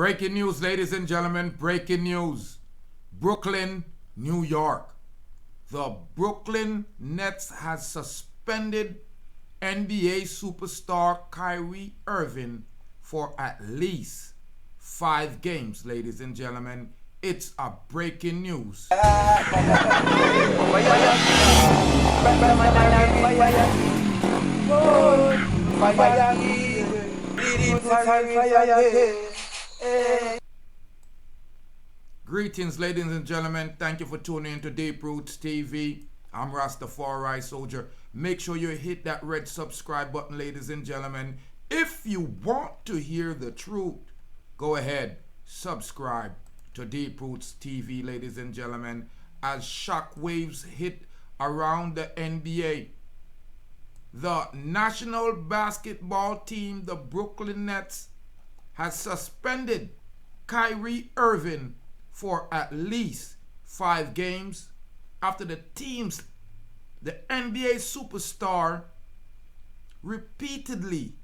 Breaking news, ladies and gentlemen, breaking news. Brooklyn, New York. The Brooklyn Nets has suspended NBA superstar Kyrie Irving for at least 5 games, ladies and gentlemen. It's a breaking news. Greetings, ladies and gentlemen. Thank you for tuning into Deep Roots TV. I'm Rastafari Soldier. Make sure you hit that red subscribe button, ladies and gentlemen. If you want to hear the truth, go ahead, subscribe to Deep Roots TV, ladies and gentlemen. As shockwaves hit around the NBA, the national basketball team, the Brooklyn Nets, has suspended Kyrie Irving for at least 5 games after the NBA superstar repeatedly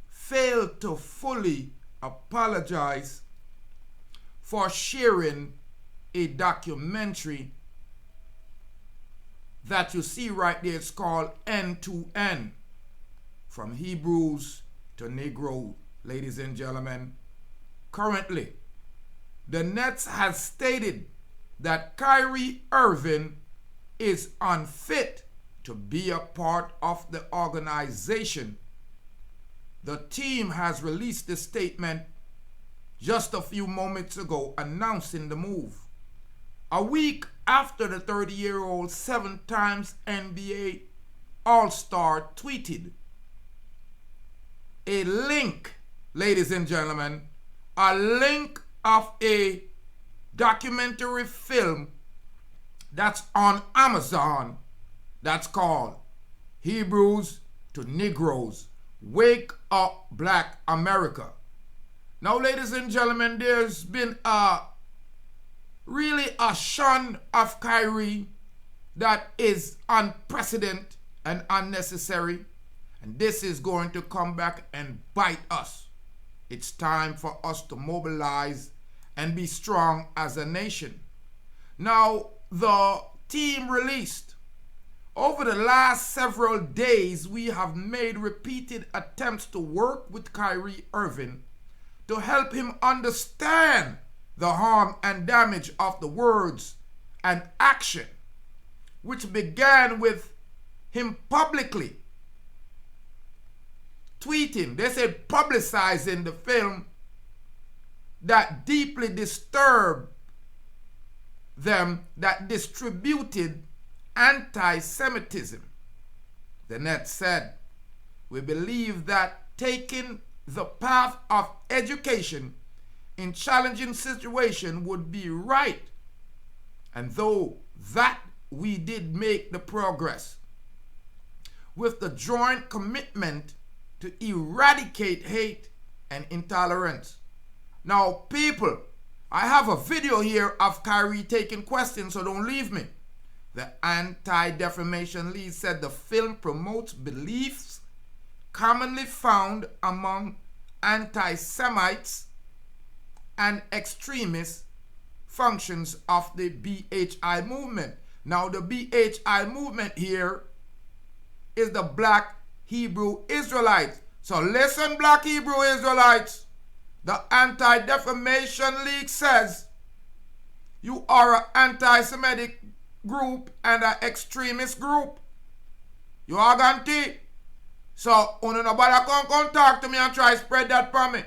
failed to fully apologize for sharing a documentary that you see right there. It's called End to End, from Hebrews to Negroes, ladies and gentlemen. Currently, the Nets has stated that Kyrie Irving is unfit to be a part of the organization. The team has released a statement just a few moments ago announcing the move. A week after the 30-year-old 7 times NBA All-Star tweeted a link, ladies and gentlemen, a link of a documentary film that's on Amazon that's called Hebrews to Negroes, Wake Up Black America. Now, ladies and gentlemen, there's been really a shun of Kyrie that is unprecedented and unnecessary, and this is going to come back and bite us. It's time for us to mobilize and be strong as a nation. Now, the team released, over the last several days, we have made repeated attempts to work with Kyrie Irving to help him understand the harm and damage of the words and action, which began with him publicly tweeting, they said publicizing the film that deeply disturbed them, that distributed antisemitism. The Nets said, we believe that taking the path of education in challenging situation would be right, and though that we did make the progress with the joint commitment to eradicate hate and intolerance. Now, people, I have a video here of Kyrie taking questions, so don't leave me. The anti-defamation lead said the film promotes beliefs commonly found among anti-Semites and extremist functions of the BHI movement. Now, the BHI movement here is the Black Hebrew Israelites. So listen, Black Hebrew Israelites, the Anti-Defamation League says you are an anti-Semitic group and an extremist group. You are guaranteed. So, nobody come talk to me and try to spread that from me.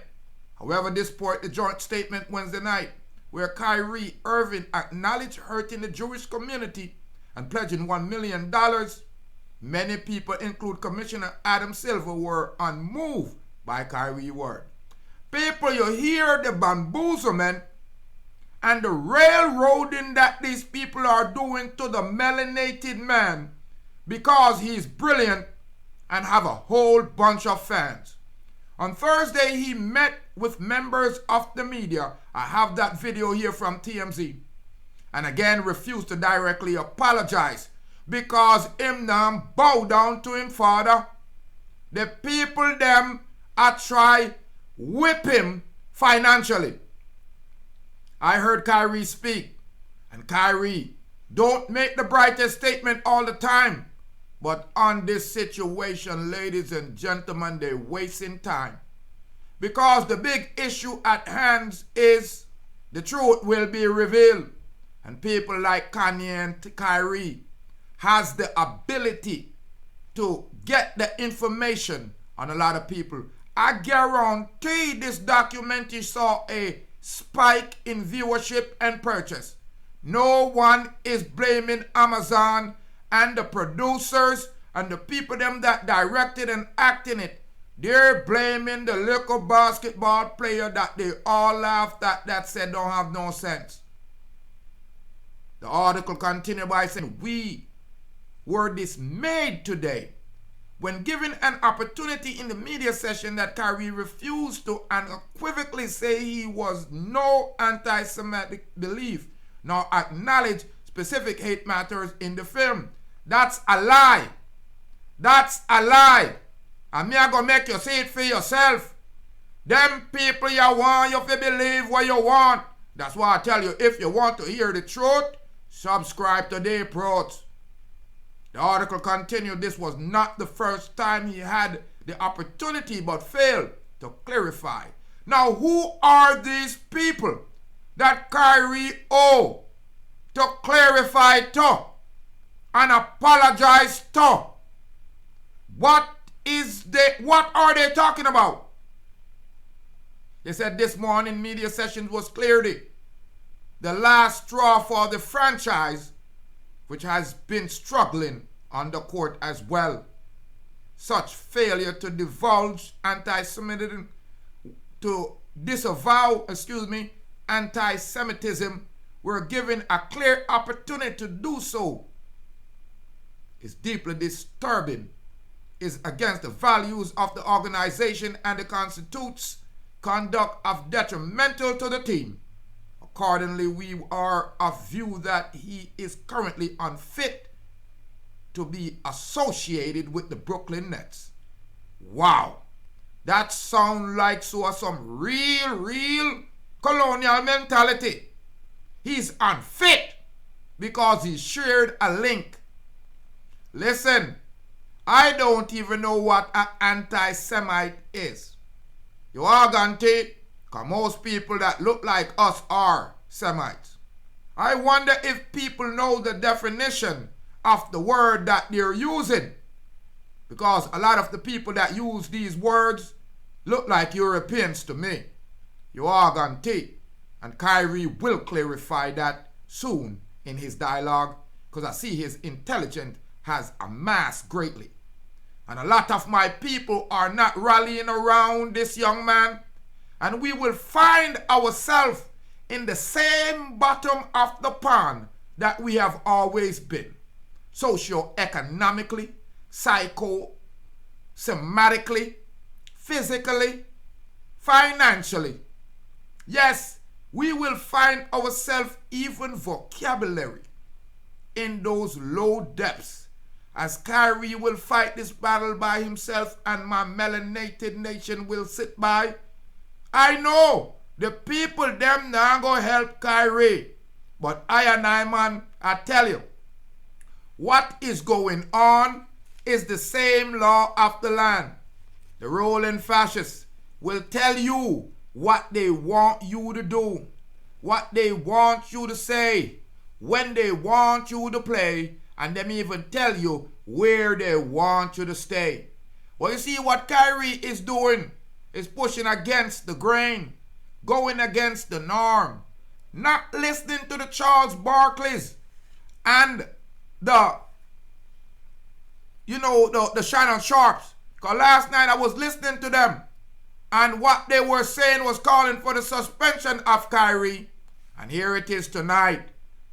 However, this support the joint statement Wednesday night, where Kyrie Irving acknowledged hurting the Jewish community and pledging $1 million. Many people, include Commissioner Adam Silver, were unmoved by Kyrie's word. People, you hear the bamboozlement and the railroading that these people are doing to the melanated man because he's brilliant and have a whole bunch of fans. On Thursday, he met with members of the media. I have that video here from TMZ. And again, refused to directly apologize because him them bow down to him father. The people them are try whip him financially. I heard Kyrie speak. And Kyrie, don't make the brightest statement all the time. But on this situation, ladies and gentlemen, they're wasting time. Because the big issue at hand is the truth will be revealed. And people like Kanye and Kyrie has the ability to get the information on a lot of people. I guarantee this documentary saw a spike in viewership and purchase. No one is blaming Amazon and the producers and the people them that directed and acting it. They're blaming the little basketball player that they all laughed at that said don't have no sense. The article continued by saying, we were dismayed today when given an opportunity in the media session that Kyrie refused to unequivocally say he was no anti-Semitic belief, nor acknowledge specific hate matters in the film. That's a lie. That's a lie. And me I gonna make you see it for yourself. Them people you want you to believe what you want. That's why I tell you, if you want to hear the truth, subscribe to Day Pros. The article continued, this was not the first time he had the opportunity but failed to clarify. Now, who are these people that Kyrie owe to clarify to and apologize to? What are they talking about? They said this morning media sessions was clearly the last straw for the franchise, which has been struggling on the court as well. Such failure to divulge anti-Semitism, to disavow, anti-Semitism, were given a clear opportunity to do so, is deeply disturbing, is against the values of the organization and the constitutes conduct of detrimental to the team. Accordingly, we are of view that he is currently unfit to be associated with the Brooklyn Nets. Wow. That sounds like some real colonial mentality. He's unfit because he shared a link. Listen, I don't even know what an anti-Semite is. You are going to take, because most people that look like us are Semites. I wonder if people know the definition of the word that they're using. Because a lot of the people that use these words look like Europeans to me. You are going to take. And Kyrie will clarify that soon in his dialogue, because I see his intelligence has amassed greatly. And a lot of my people are not rallying around this young man. And we will find ourselves in the same bottom of the pond that we have always been. Socio-economically, psycho-somatically, physically, financially. Yes, we will find ourselves even vocabulary in those low depths, as Kyrie will fight this battle by himself and my melanated nation will sit by. I know the people them now go help Kyrie, but I, man, I tell you, what is going on is the same law of the land. The ruling fascists will tell you what they want you to do, what they want you to say, when they want you to play, and them even tell you where they want you to stay. Well, you see what Kyrie is doing is pushing against the grain, going against the norm, not listening to the Charles Barkleys and the Shannon Sharps. Because last night I was listening to them, and what they were saying was calling for the suspension of Kyrie. And here it is tonight.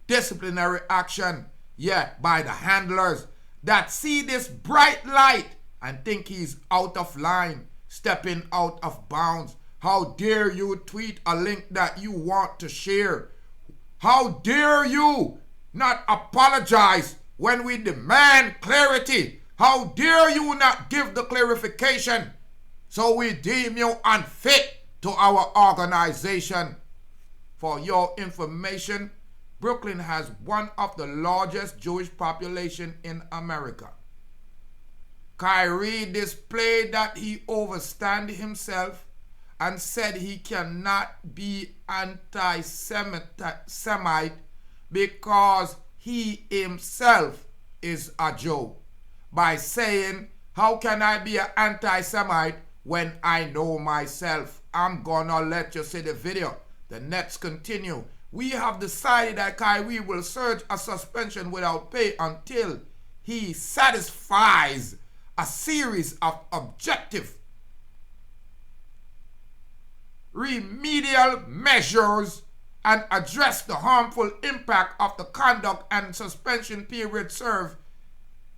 Disciplinary action, by the handlers that see this bright light and think he's out of line, stepping out of bounds. How dare you tweet a link that you want to share? How dare you not apologize when we demand clarity? How dare you not give the clarification? So we deem you unfit to our organization. For your information, Brooklyn has one of the largest Jewish population in America. Kyrie displayed that he overstand himself and said he cannot be anti-Semite because he himself is a Jew, by saying, how can I be an anti-Semite when I know myself? I'm gonna let you see the video. The nets continue. We have decided that Kyrie will serve a suspension without pay until he satisfies a series of objective remedial measures and address the harmful impact of the conduct, and suspension period served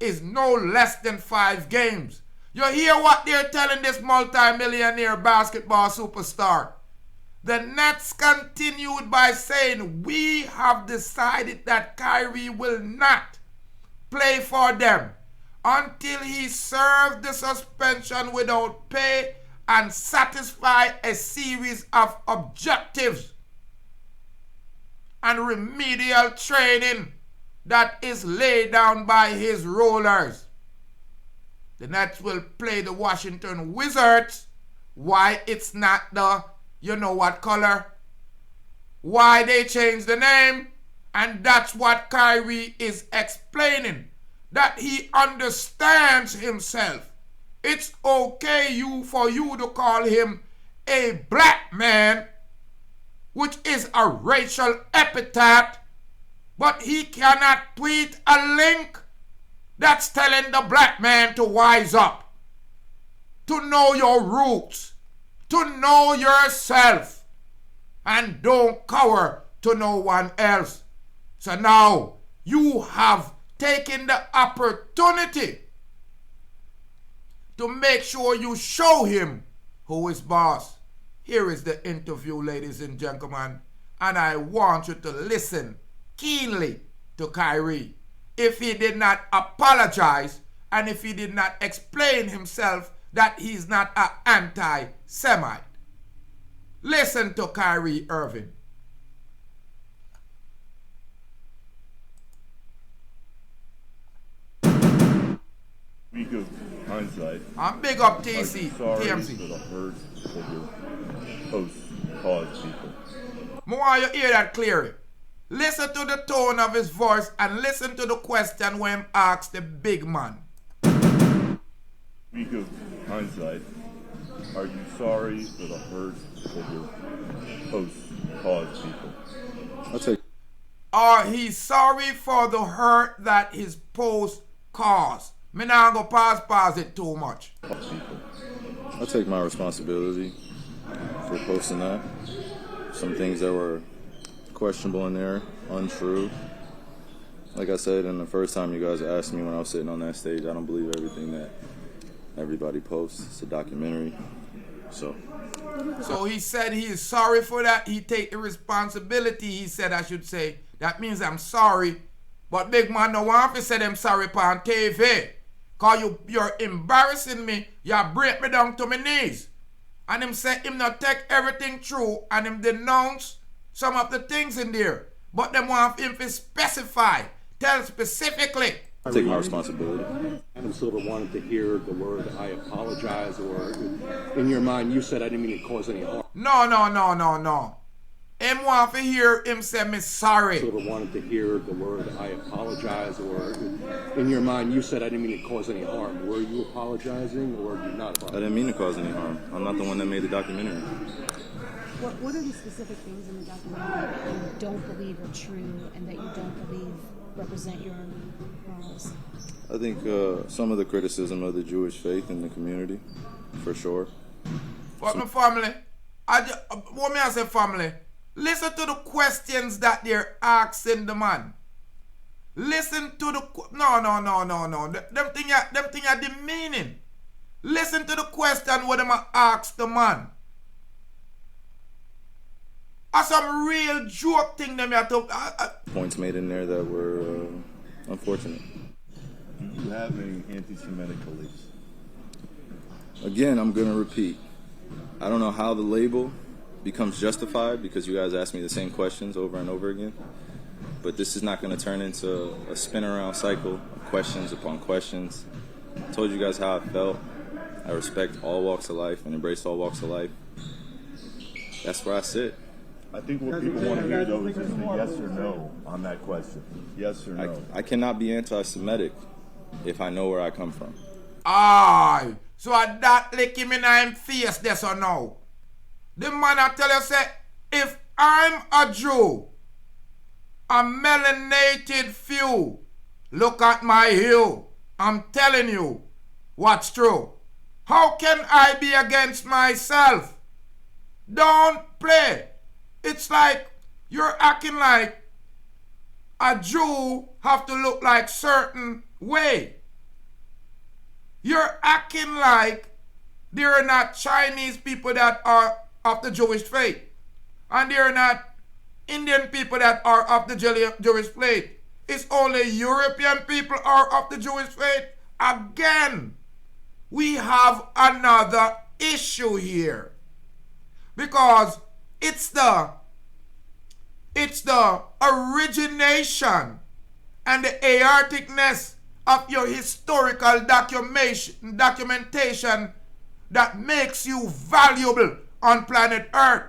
is no less than 5 games. You hear what they're telling this multi-millionaire basketball superstar? The Nets continued by saying, we have decided that Kyrie will not play for them until he served the suspension without pay and satisfy a series of objectives and remedial training that is laid down by his rulers. The Nets will play the Washington Wizards. Why it's not the you know what color? Why they changed the name? And that's what Kyrie is explaining. That he understands himself. It's okay for you to call him a black man, which is a racial epithet, but he cannot tweet a link that's telling the black man to wise up, to know your roots, to know yourself, and don't cower to no one else. So now you have taken the opportunity to make sure you show him who is boss. Here is the interview, ladies and gentlemen, and I want you to listen keenly to Kyrie. If he did not apologize and if he did not explain himself that he's not an anti-Semite. Listen to Kyrie Irving. Week of hindsight. I'm big up TC, sorry TMC. for the hurt that your posts caused people. I want you to hear that clearly. Listen to the tone of his voice and listen to the question when he asks the big man. Week of hindsight. Are you sorry for the hurt that your posts caused people? I'll take. Or he's sorry for the hurt that his post caused. Me not go pause it too much. I'll take my responsibility for posting that. Some things that were questionable in there, untrue. Like I said, in the first time you guys asked me when I was sitting on that stage, I don't believe everything that everybody posts. It's a documentary. So he said he is sorry for that. He take the responsibility, he said, I should say. That means I'm sorry. But big man no want to say them sorry on TV. Because you're embarrassing me. You break me down to my knees. And him say him not take everything true and him denounce some of the things in there. But them want him to specify. Tell specifically. I take my responsibility. Adam Silver wanted to hear the word I apologize, or in your mind you said I didn't mean to cause any harm. No. Him want to hear him say me sorry. Silver wanted to hear the word I apologize, or in your mind you said I didn't mean to cause any harm. Were you apologizing or were you not apologizing? I didn't mean to cause any harm. I'm not the one that made the documentary. What are the specific things in the documentary that you don't believe are true and that you don't believe represent your morals? I think some of the criticism of the Jewish faith in the community, for sure. But my family, what me I say family? Listen to the questions that they're asking the man. Listen to the no. Them thing are demeaning. Listen to the question what them ask the man. Some real joke thing them have to. Points made in there that were unfortunate. Do you have any anti-Semitic beliefs? Again, I'm going to repeat. I don't know how the label becomes justified because you guys ask me the same questions over and over again. But this is not going to turn into a spin around cycle of questions upon questions. I told you guys how I felt. I respect all walks of life and embrace all walks of life. That's where I sit. I think what people want to hear, though, is just a yes or no on that question. Yes or no. I cannot be anti-Semitic if I know where I come from. Aye. So at that lick him in him face, yes or no? The man I tell you say, if I'm a Jew, a melanated few, look at my hue. I'm telling you what's true. How can I be against myself? Don't play. It's like you're acting like a Jew have to look like certain way. You're acting like there are not Chinese people that are of the Jewish faith. And there are not Indian people that are of the Jewish faith. It's only European people are of the Jewish faith. Again, we have another issue here. Because it's the origination and the erraticness of your historical documentation that makes you valuable on planet Earth.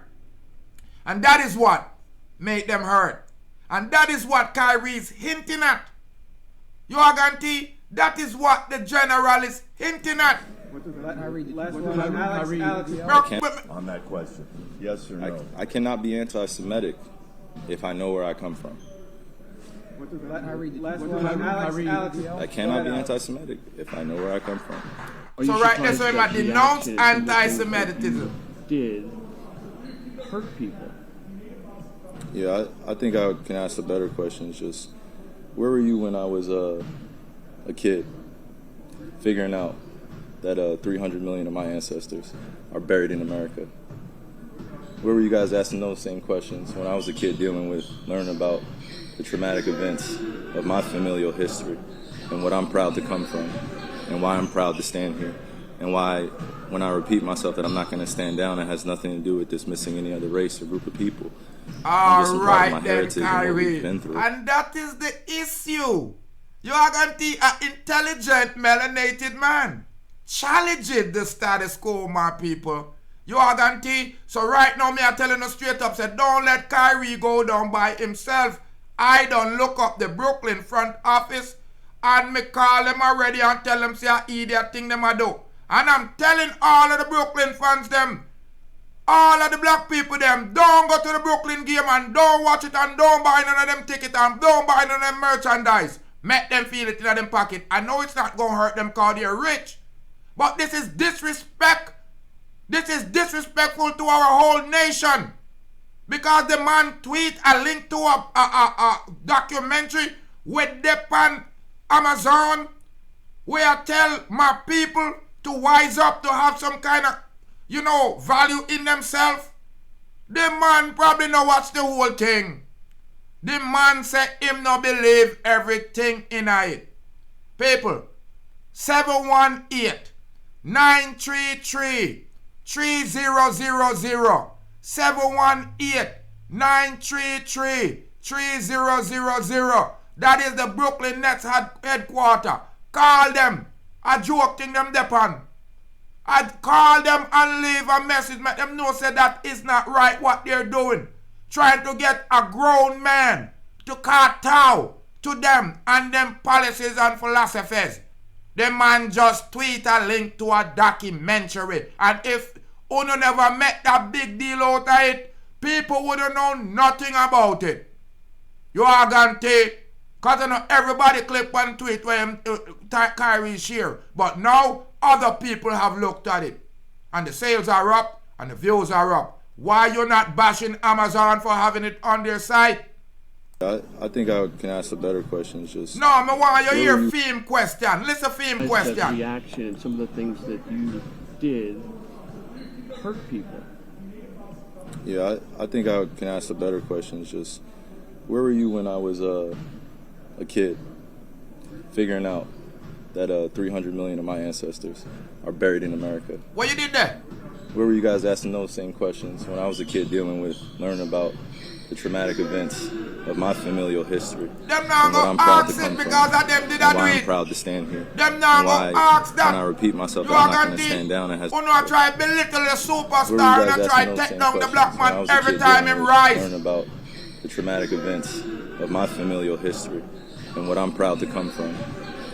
And that is what made them hurt. And that is what Kyrie's hinting at. You are guarantee that is what the general is hinting at. On that question. Yes or no. I cannot be anti-Semitic if I know where I come from. I cannot be anti-Semitic if I know where I come from. So right there, so I denounce anti-Semitism. Did hurt people. Yeah, I think I can ask a better question. It's just, where were you when I was a kid, figuring out that 300 million of my ancestors are buried in America? Where were you guys asking those same questions when I was a kid learning about the traumatic events of my familial history and what I'm proud to come from and why I'm proud to stand here and why when I repeat myself that I'm not going to stand down, it has nothing to do with dismissing any other race or group of people. All right then, Kyrie. And that is the issue. You are going to be an intelligent, melanated man. Challenge the status quo, my people. You are going to. So right now, me are telling you straight up, say, don't let Kyrie go down by himself. I don't look up the Brooklyn front office and me call them already and tell them, say, I idiot thing them I do. And I'm telling all of the Brooklyn fans them, all of the black people them, don't go to the Brooklyn game and don't watch it and don't buy none of them tickets and don't buy none of them merchandise. Make them feel it in them pocket. I know it's not going to hurt them because they're rich. But this is disrespect. This is disrespectful to our whole nation. Because the man tweet a link to a documentary with them on Amazon where I tell my people to wise up, to have some kind of, value in themselves. The man probably not watch the whole thing. The man said him not believe everything in it. People, 718-933-3000. 718-933-3000. That is the Brooklyn Nets headquarters. Call them. I joke thing them depend. I'd call them and leave a message. Make them know say that is not right what they're doing. Trying to get a grown man to kowtow to them and them policies and philosophies. The man just tweet a link to a documentary. And if Uno never met that big deal out of it, people wouldn't know nothing about it. You are going to take, because everybody click one tweet where Kyrie share. But now other people have looked at it. And the sales are up and the views are up. Why you not bashing Amazon for having it on their site? I think I can ask a better question. It's just, no, I want you hear theme question. Listen, theme question. The reaction and some of the things that you did hurt people. Yeah, I think I can ask a better question. It's just, where were you when I was a kid, figuring out that 300 million of my ancestors are buried in America? What you did there? where were you guys asking those same questions when I was a kid learning about the traumatic events of my familial history? Them now go ask it because of them did I do why it. I'm proud to stand here. Them now go ask that. When I repeat myself, you I'm not going to stand down and you know, try belittle the superstar and try take down the black man every time him rise. Learn about the traumatic events of my familial history and what I'm proud to come from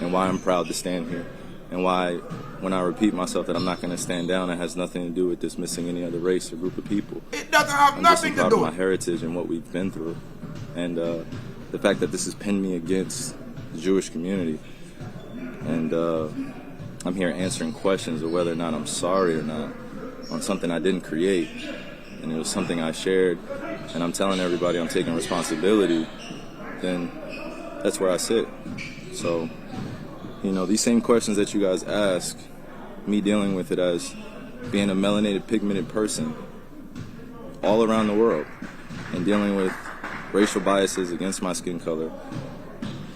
and why I'm proud to stand here. And why, when I repeat myself that I'm not going to stand down, it has nothing to do with dismissing any other race or group of people. It doesn't have nothing to do. I'm just proud of my heritage and what we've been through. And the fact that this has pinned me against the Jewish community. And I'm here answering questions of whether or not I'm sorry or not on something I didn't create. And it was something I shared. And I'm telling everybody I'm taking responsibility. Then that's where I sit. So, you know, these same questions that you guys ask, me dealing with it as being a melanated, pigmented person all around the world and dealing with racial biases against my skin color,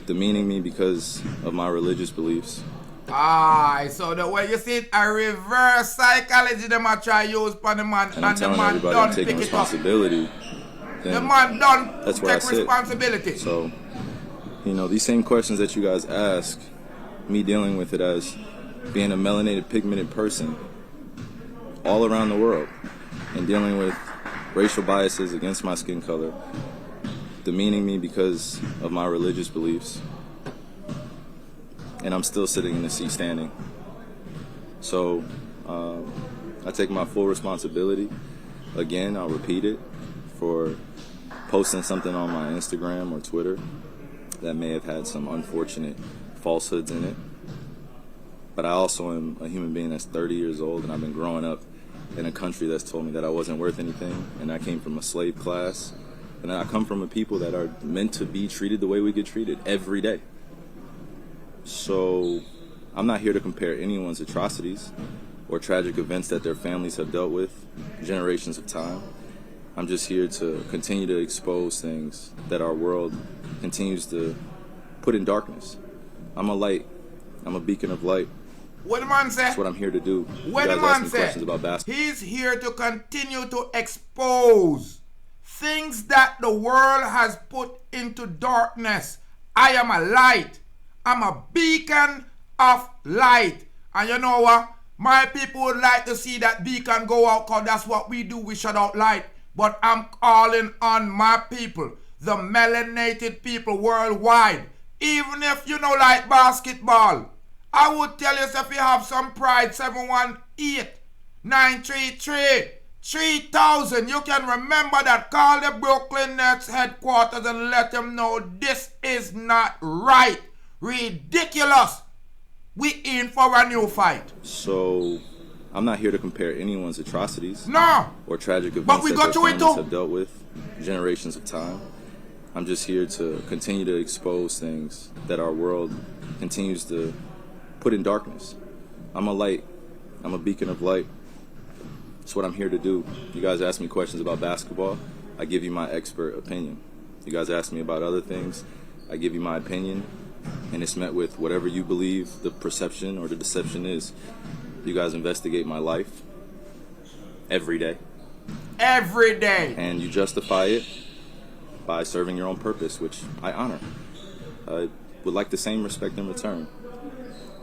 demeaning me because of my religious beliefs. So the way you see it, a reverse psychology them I try use for the man and I'm telling everybody I'm taking responsibility. The man don't that's where take I sit. Responsibility. So, you know, these same questions that you guys ask, me dealing with it as being a melanated, pigmented person all around the world and dealing with racial biases against my skin color, demeaning me because of my religious beliefs, and I'm still sitting in the seat standing. So I take my full responsibility. Again, I'll repeat it, for posting something on my Instagram or Twitter that may have had some unfortunate falsehoods in it. But I also am a human being that's 30 years old, and I've been growing up in a country that's told me that I wasn't worth anything, and I came from a slave class, and I come from a people that are meant to be treated the way we get treated every day. So I'm not here to compare anyone's atrocities or tragic events that their families have dealt with generations of time. I'm just here to continue to expose things that our world continues to put in darkness. I'm a light. I'm a beacon of light. What the man say? That's what I'm here to do. What the man say? He's here to continue to expose things that the world has put into darkness. I am a light. I'm a beacon of light. And you know what? My people would like to see that beacon go out, because that's what we do. We shut out light. But I'm calling on my people, the melanated people worldwide. Even if you know like basketball, I would tell you if you have some pride, 718-933-3000. You can remember that. Call the Brooklyn Nets headquarters and let them know this is not right. Ridiculous. We in for a new fight. So I'm not here to compare anyone's atrocities or tragic events but we that got their to families have dealt with generations of time. I'm just here to continue to expose things that our world continues to put in darkness. I'm a light. I'm a beacon of light. That's what I'm here to do. You guys ask me questions about basketball, I give you my expert opinion. You guys ask me about other things, I give you my opinion, and it's met with whatever you believe the perception or the deception is. You guys investigate my life every day. Every day. And you justify it by serving your own purpose, which I honor. I would like the same respect in return.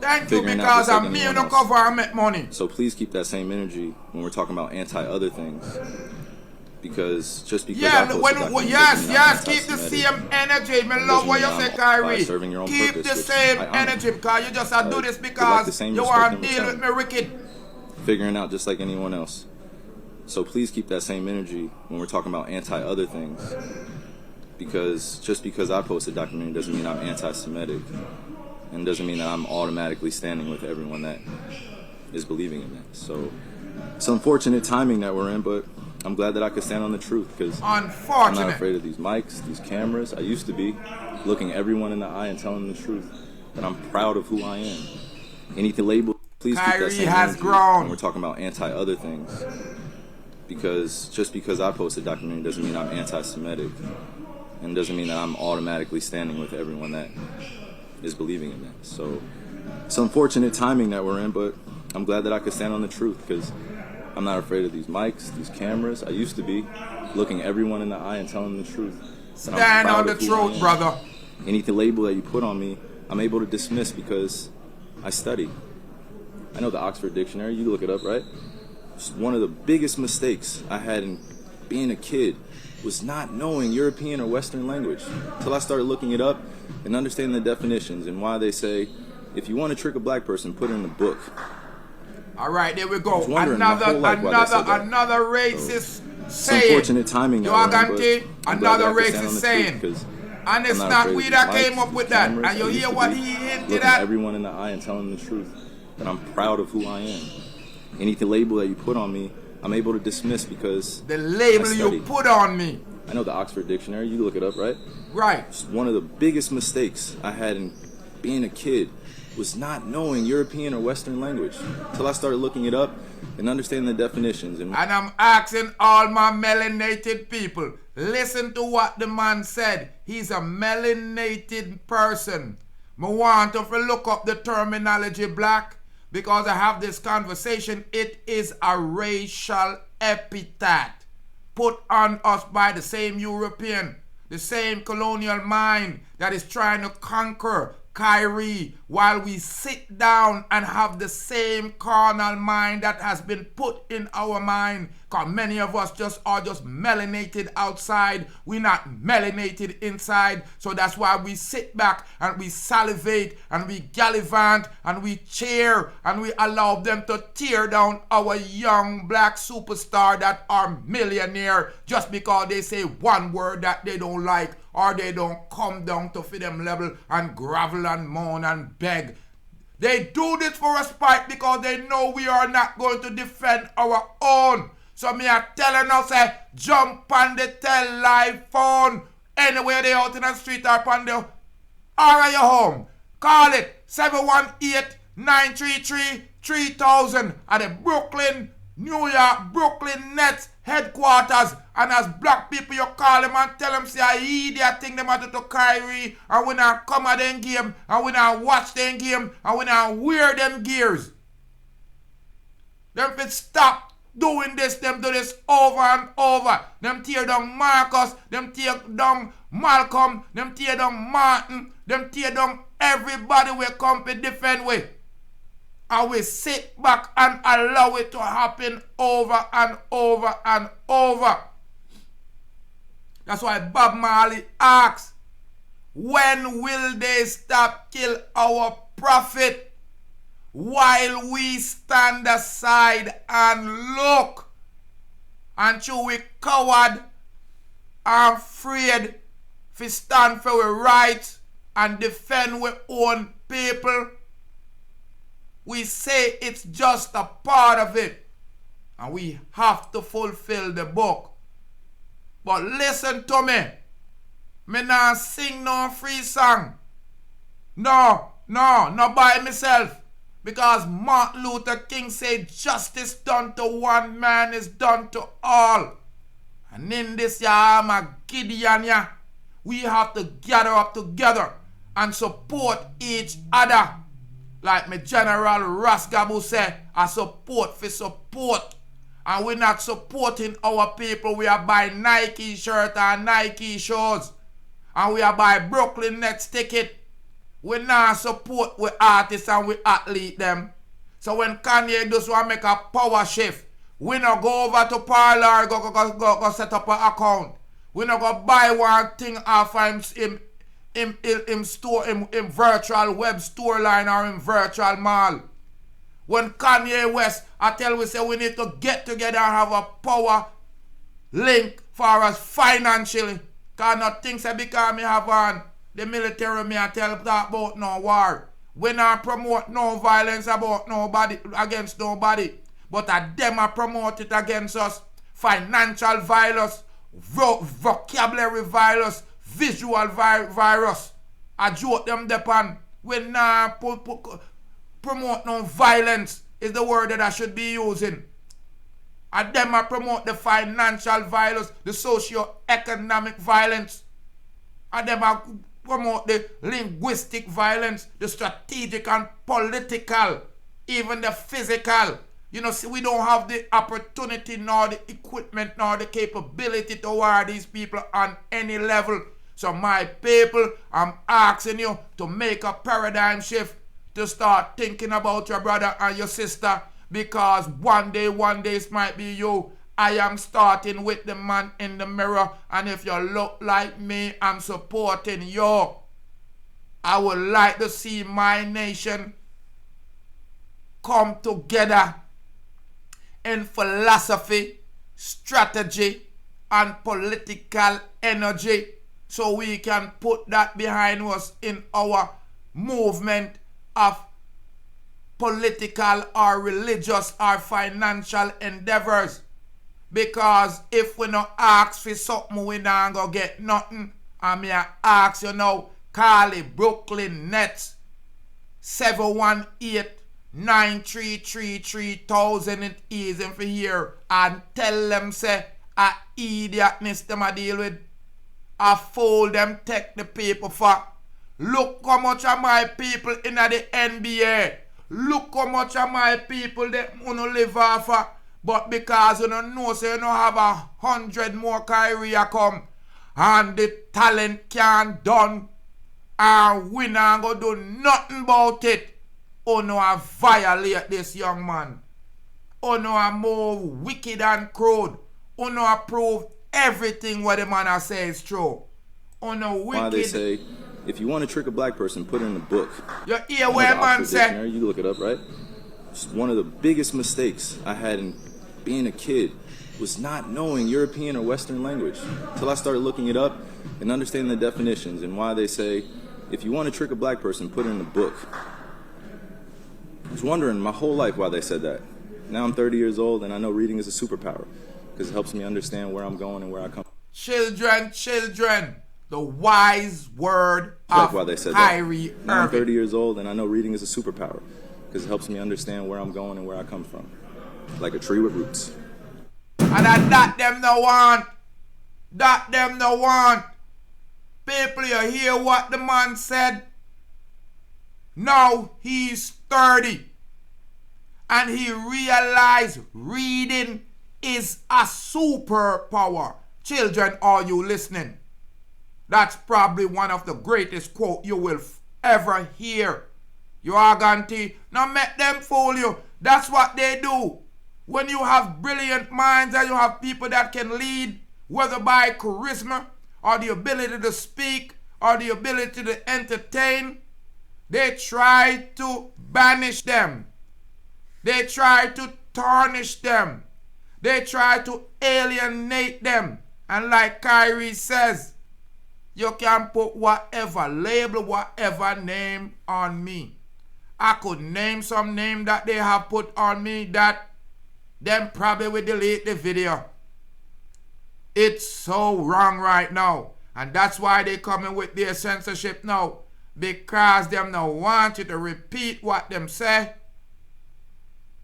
Thank you, because I'm me no cover and make money. So please keep that same energy when we're talking about anti-other things. Because just because keep the same energy. I love what you say, Kyrie. Keep the same energy, because you just do this because you want to deal with me wicked. Figuring out just like anyone else. So please keep that same energy when we're talking about anti-other things. Because just because I post a documentary doesn't mean I'm anti-Semitic. And doesn't mean that I'm automatically standing with everyone that is believing in that. So it's unfortunate timing that we're in, but I'm glad that I could stand on the truth, because I'm not afraid of these mics, these cameras. I used to be looking everyone in the eye and telling them the truth. But I'm proud of who I am. Anything labeled, please keep that same energy when we're talking about anti-other things. Because just because I post a documentary doesn't mean I'm anti-Semitic. And doesn't mean that I'm automatically standing with everyone that is believing in that. So it's unfortunate timing that we're in, but I'm glad that I could stand on the truth, because I'm not afraid of these mics, these cameras. I used to be looking everyone in the eye and telling them the truth. And I'm Stand proud on the of who I truth, am. brother. Any label that you put on me, I'm able to dismiss because I study. I know the Oxford Dictionary. You look it up, right? One of the biggest mistakes I had in being a kid was not knowing European or Western language until I started looking it up and understanding the definitions and why they say, if you want to trick a black person, put it in a book. All right, there we go. was wondering my whole life why they said that. Another racist It's saying. unfortunate timing. You I are learned, going but to I'm glad another that I can stand on racist the saying. truth, 'cause And it's I'm not afraid we of that these came mics, up with these that. cameras. And you I used hear to what be he hinted looking at? everyone in the eye and telling them the truth. And I'm proud of who I am. Any label that you put on me, I'm able to dismiss because The label I you study. put on me. I know the Oxford Dictionary. You look it up, right? Right. One of the biggest mistakes I had in being a kid was not knowing European or Western language until I started looking it up and understanding the definitions. And I'm asking all my melanated people, listen to what the man said. He's a melanated person. I want to look up the terminology black because I have this conversation. It is a racial epithet put on us by the same European, the same colonial mind that is trying to conquer Kyrie, while we sit down and have the same carnal mind that has been put in our mind. Because many of us are just melanated outside. We're not melanated inside. So that's why we sit back and we salivate and we gallivant and we cheer and we allow them to tear down our young black superstar that are millionaire just because they say one word that they don't like, or they don't come down to fit them level and grovel and moan and beg. They do this for a spite because they know we are not going to defend our own. So me are telling us, jump on the telephone anywhere they out in the street or on the or at your home. Call it 718-933-3000 at the New York Brooklyn Nets headquarters. And as black people, you call them and tell them, say, I idiot thing them out to Kyrie, and we not come at them game, and we not watch them game, and we not wear them gears. Them fit stop doing this, them do this over and over. Them tear down Marcus, them tear down Malcolm, them tear down Martin, them tear down everybody we come to defend with. And we sit back and allow it to happen over and over and over. That's why Bob Marley asks, when will they stop kill our prophet while we stand aside and look? And you we coward and afraid to stand for our rights and defend our own people. We say it's just a part of it, and we have to fulfill the book. But listen to me. Me not sing no free song. No by myself. Because Martin Luther King said justice done to one man is done to all. And in this Gideon, we have to gather up together and support each other. Like my General Rasgabu said, I support for support. And we're not supporting our people. We are buying Nike shirt and Nike shoes. And we are buying Brooklyn Nets ticket. We not support with artists and we athlete them. So when Kanye does want to make a power shift, we not go over to Parler, go set up an account. We not go buy one thing off him store, in virtual web store line or in virtual mall. When Kanye West, I tell we say we need to get together and have a power link for us financially. Because no things say because me have on the military, me I tell that about no war. We not promote no violence about nobody, against nobody. But them I promote it against us. Financial violence, vocabulary violence, visual virus. I joke them depan. We not promote no violence is the word that I should be using. And them I promote the financial violence, the socio-economic violence. And them I promote the linguistic violence, the strategic and political, even the physical. You know, see, we don't have the opportunity nor the equipment nor the capability to wire these people on any level. So my people, I'm asking you to make a paradigm shift, to start thinking about your brother and your sister, because one day it might be you. I am starting with the man in the mirror, and if you look like me, I'm supporting you. I would like to see my nation come together in philosophy, strategy, and political energy, so we can put that behind us in our movement of political or religious or financial endeavors. Because if we not ask for something, we not go get nothing. And me I ask you now, call it Brooklyn Nets 718-9333-3000. It is in for here, and tell them say a idiotness them a deal with. A fool them take the paper for. Look how much of my people in the NBA. Look how much of my people that wanna live off of. But because you don't know, so you don't have 100 more Kyrie come, and the talent can't done, and we not gonna do nothing about it. Oh no, I violate this young man. Oh no, I more wicked and crude. Oh no, I prove everything what the man I say is true. Oh no, wicked. Why they say, if you want to trick a black person, put it in a book. You hear what man say? You can look it up, right? It's one of the biggest mistakes I had in being a kid was not knowing European or Western language until I started looking it up and understanding the definitions and why they say, if you want to trick a black person, put it in a book. I was wondering my whole life why they said that. Now I'm 30 years old and I know reading is a superpower because it helps me understand where I'm going and where I come from. Children, the wise word of Why they said Kyrie that. Now I'm Irving. 30 years old and I know reading is a superpower because it helps me understand where I'm going and where I come from. Like a tree with roots. And that them no want. That them no want. People, you hear what the man said? Now he's 30. And he realized reading is a superpower. Children, are you listening? That's probably one of the greatest quotes you will ever hear. You are guarantee. Now make them fool you. That's what they do. When you have brilliant minds and you have people that can lead, whether by charisma or the ability to speak or the ability to entertain, they try to banish them. They try to tarnish them. They try to alienate them. And like Kyrie says, you can put whatever label, whatever name on me. I could name some name that they have put on me that them probably will delete the video. It's so wrong right now. And that's why they coming with their censorship now. Because them don't want you to repeat what them say.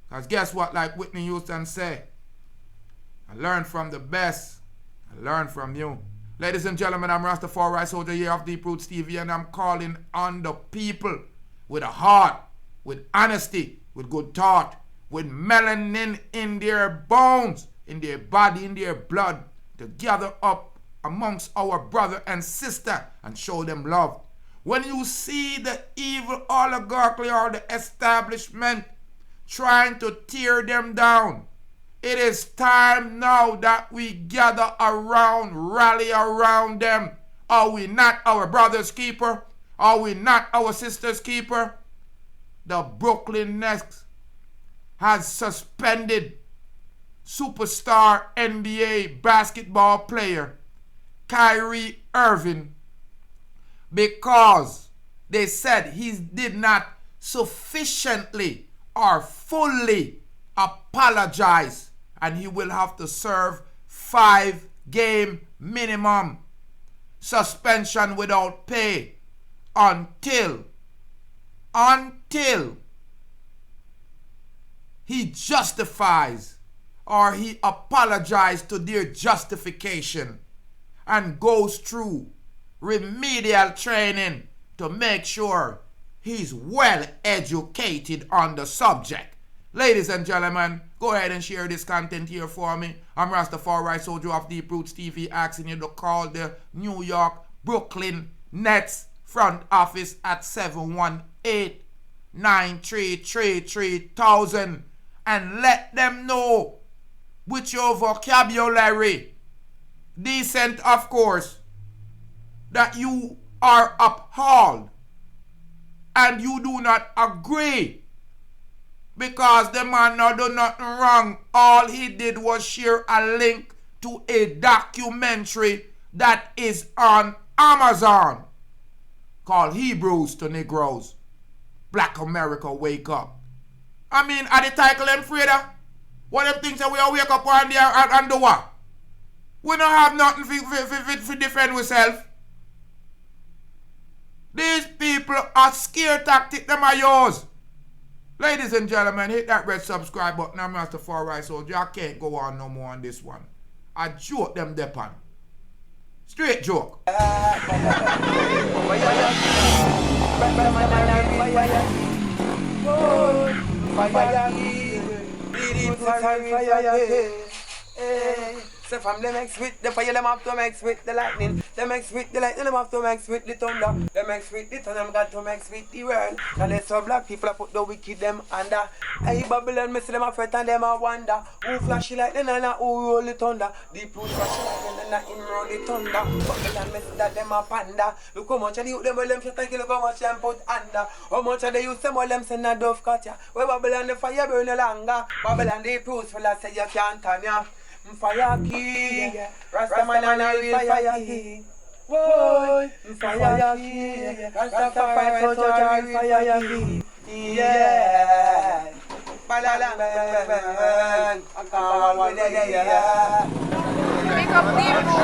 Because guess what, like Whitney Houston say, I learned from the best. I learned from you. Ladies and gentlemen, I'm Rastafari Soldier here of Deep Roots TV, and I'm calling on the people with a heart, with honesty, with good thought, with melanin in their bones, in their body, in their blood, to gather up amongst our brother and sister and show them love. When you see the evil oligarchy or the establishment trying to tear them down, it is time now that we gather around, rally around them. Are we not our brother's keeper? Are we not our sister's keeper? The Brooklyn Nets has suspended superstar NBA basketball player Kyrie Irving because they said he did not sufficiently or fully apologize, and he will have to serve 5-game minimum suspension without pay until he justifies or he apologizes to their justification and goes through remedial training to make sure he's well educated on the subject. Ladies and gentlemen, go ahead and share this content here for me. I'm Rastafari Soldier of Deep Roots TV, asking you to call the New York, Brooklyn Nets front office at 718-933-3000 and let them know with your vocabulary, decent of course, that you are appalled and you do not agree. Because the man now do nothing wrong. All he did was share a link to a documentary that is on Amazon called Hebrews to Negroes. Black America Wake Up. I mean, are the title them Freda? What them things that we all wake up on there and do what? We don't have nothing for defend ourselves. These people are scare tactic them are yours. Ladies and gentlemen, hit that red subscribe button. I'm Rastafari Soldier. I can't go on no more on this one. I joke them depan. Straight joke. So from them mix with the fire, them have to mix with the lightning. Them mix with the lightning, them have to mix with the thunder. Them mix with the thunder, them got to mix with the world. And there's some black people that put the wicked them under. Hey Babylon, me see them a fret and them a wonder. Who flashy like them and who roll the thunder. Deep root flashy like them and in roll the thunder. Babylon, me see that them a panda. Look how much of the youth them, well them shit like look how much them put under. How much of the youth them, well them send a dove cut ya. Where Babylon the fire burn no longer. Babylon the proofs full of say you can't turn ya. Fire king, Rastaman and a real fire king. Whoa, fire king, Rastafari soldier, fire king. Yeah, balalang bang bang, ang kawan wala ya. Pick up Deep Roots.